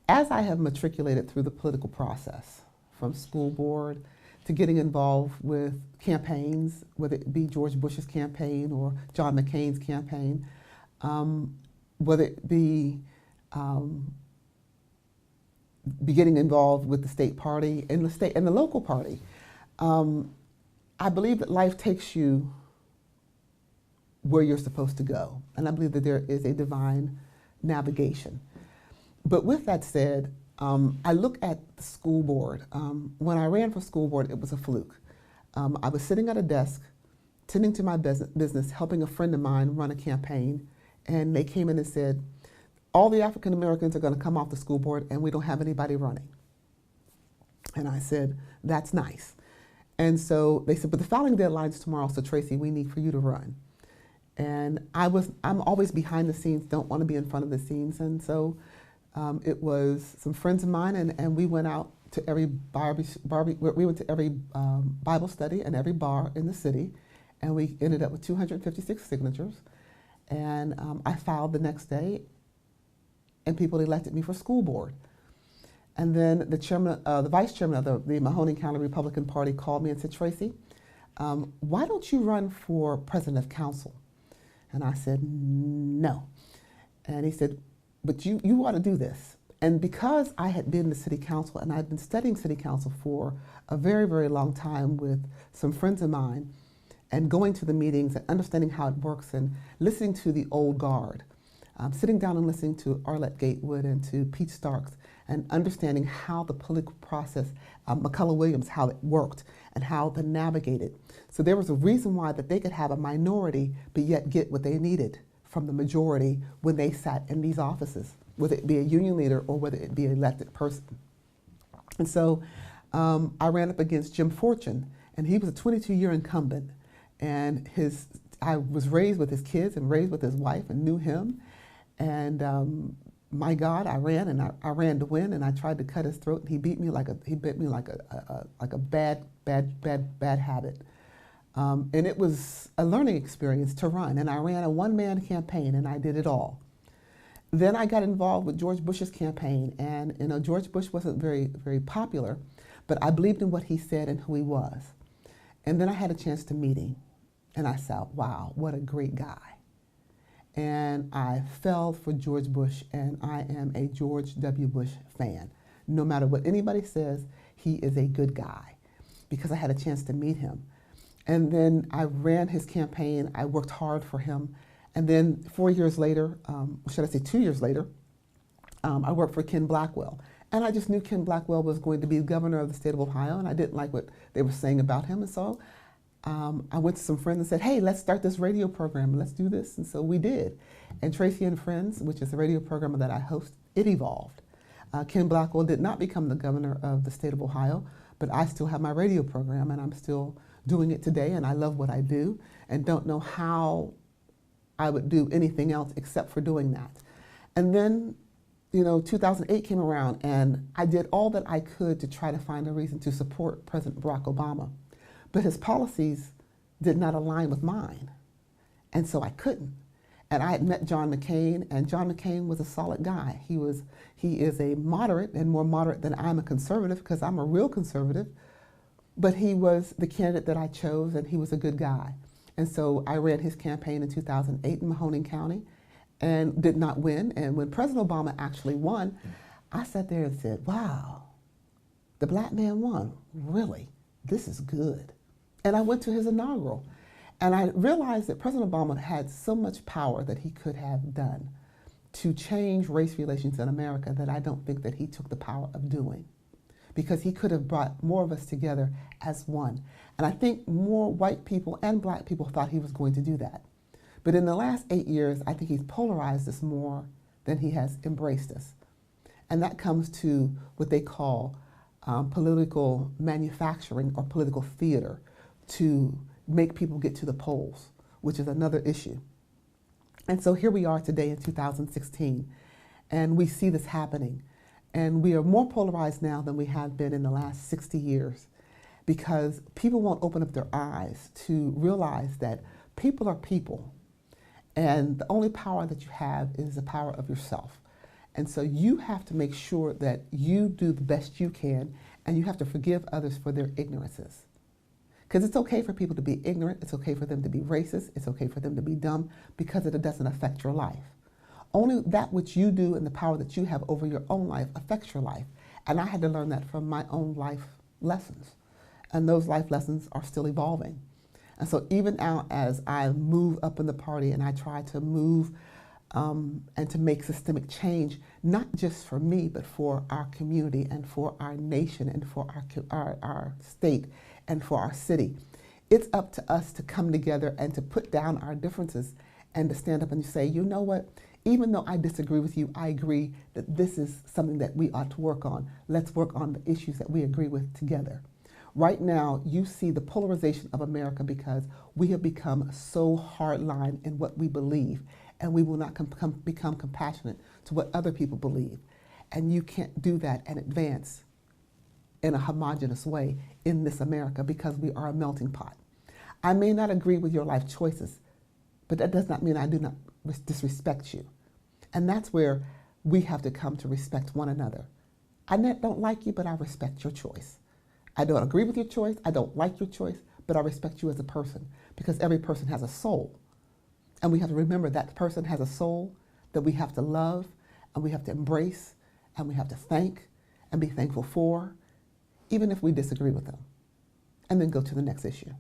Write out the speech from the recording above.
as I have matriculated through the political process, from school board to getting involved with campaigns, whether it be George Bush's campaign or John McCain's campaign, whether it be getting involved with the state party and the state and the local party. I believe that life takes you where you're supposed to go, and I believe that there is a divine navigation. But with that said, I look at the school board. When I ran for school board, it was a fluke. I was sitting at a desk, tending to my business, helping a friend of mine run a campaign, and they came in and said, all the African Americans are going to come off the school board and we don't have anybody running. And I said, that's nice. And so they said, but the filing deadline's tomorrow, so Tracey, we need for you to run. And I'm always behind the scenes, don't want to be in front of the scenes. And so it was some friends of mine, and we went out to every we went to every Bible study and every bar in the city, and we ended up with 256 signatures. And I filed the next day, and people elected me for school board. And then the chairman, the vice chairman of the Mahoning County Republican Party called me and said, Tracey, why don't you run for president of council? And I said, no. And he said, but you ought to do this. And because I had been to city council and I'd been studying city council for a very, very long time with some friends of mine, and going to the meetings and understanding how it works and listening to the old guard, sitting down and listening to Arlette Gatewood and to Pete Starks and understanding how the political process, McCullough Williams, how it worked and how to navigate it. So there was a reason why that they could have a minority but yet get what they needed from the majority when they sat in these offices, whether it be a union leader or whether it be an elected person. And so I ran up against Jim Fortune, and he was a 22-year incumbent. And I was raised with his kids and raised with his wife and knew him. And my God, I ran and I ran to win, and I tried to cut his throat, and he bit me like a bad habit. And it was a learning experience to run. And I ran a one-man campaign, and I did it all. Then I got involved with George Bush's campaign, and George Bush wasn't very, very popular, but I believed in what he said and who he was. And then I had a chance to meet him, and I said, wow, what a great guy. And I fell for George Bush, and I am a George W. Bush fan. No matter what anybody says, he is a good guy, because I had a chance to meet him. And then I ran his campaign, I worked hard for him, and then 4 years later, should I say 2 years later, I worked for Ken Blackwell. And I just knew Ken Blackwell was going to be governor of the state of Ohio, and I didn't like what they were saying about him. And so I went to some friends and said, hey, let's start this radio program, let's do this. And so we did. And Tracey and Friends, which is a radio program that I host, it evolved. Ken Blackwell did not become the governor of the state of Ohio, but I still have my radio program, and I'm still doing it today, and I love what I do, and don't know how I would do anything else except for doing that. And then 2008 came around, and I did all that I could to try to find a reason to support President Barack Obama. But his policies did not align with mine, and so I couldn't. And I had met John McCain, and John McCain was a solid guy. He is a moderate, and more moderate than I'm a conservative, because I'm a real conservative. But he was the candidate that I chose, and he was a good guy. And so I ran his campaign in 2008 in Mahoning County, and did not win. And when President Obama actually won, I sat there and said, wow, the black man won. Really? This is good. And I went to his inaugural. And I realized that President Obama had so much power that he could have done to change race relations in America that I don't think that he took the power of doing, because he could have brought more of us together as one. And I think more white people and black people thought he was going to do that. But in the last 8 years, I think he's polarized us more than he has embraced us. And that comes to what they call political manufacturing or political theater to make people get to the polls, which is another issue. And so here we are today in 2016, and we see this happening. And we are more polarized now than we have been in the last 60 years, because people won't open up their eyes to realize that people are people, and the only power that you have is the power of yourself. And so you have to make sure that you do the best you can, and you have to forgive others for their ignorances. Because it's okay for people to be ignorant, it's okay for them to be racist, it's okay for them to be dumb, because it doesn't affect your life. Only that which you do and the power that you have over your own life affects your life. And I had to learn that from my own life lessons. And those life lessons are still evolving. And so even now, as I move up in the party and I try to move and to make systemic change, not just for me, but for our community and for our nation and for our state and for our city, it's up to us to come together and to put down our differences and to stand up and say, you know what, even though I disagree with you, I agree that this is something that we ought to work on. Let's work on the issues that we agree with together. Right now, you see the polarization of America because we have become so hardline in what we believe, and we will not become compassionate to what other people believe. And you can't do that and advance in a homogenous way in this America, because we are a melting pot. I may not agree with your life choices, but that does not mean I do not disrespect you. And that's where we have to come to respect one another. I don't like you, but I respect your choice. I don't agree with your choice, I don't like your choice, but I respect you as a person, because every person has a soul. And we have to remember that person has a soul that we have to love, and we have to embrace, and we have to thank and be thankful for, even if we disagree with them. And then go to the next issue.